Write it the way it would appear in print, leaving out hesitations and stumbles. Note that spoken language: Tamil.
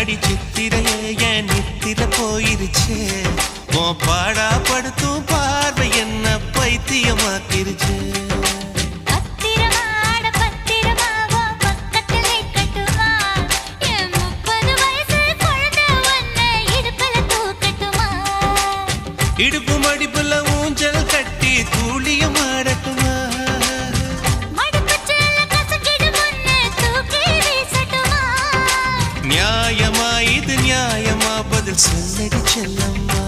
அடி சித்திரையே என் நித்திர போயிருச்சு உன் பாடா படுத்தும் பார்வை என்ன பைத்தியமாக்கிருச்சு இடுப்பு மடிப்புல ஊஞ்சல் கட்டி தூளியம் ஆடட்டுமா நியாயமா இது நியாயமா பதில் சொல்லடி செல்லம்மா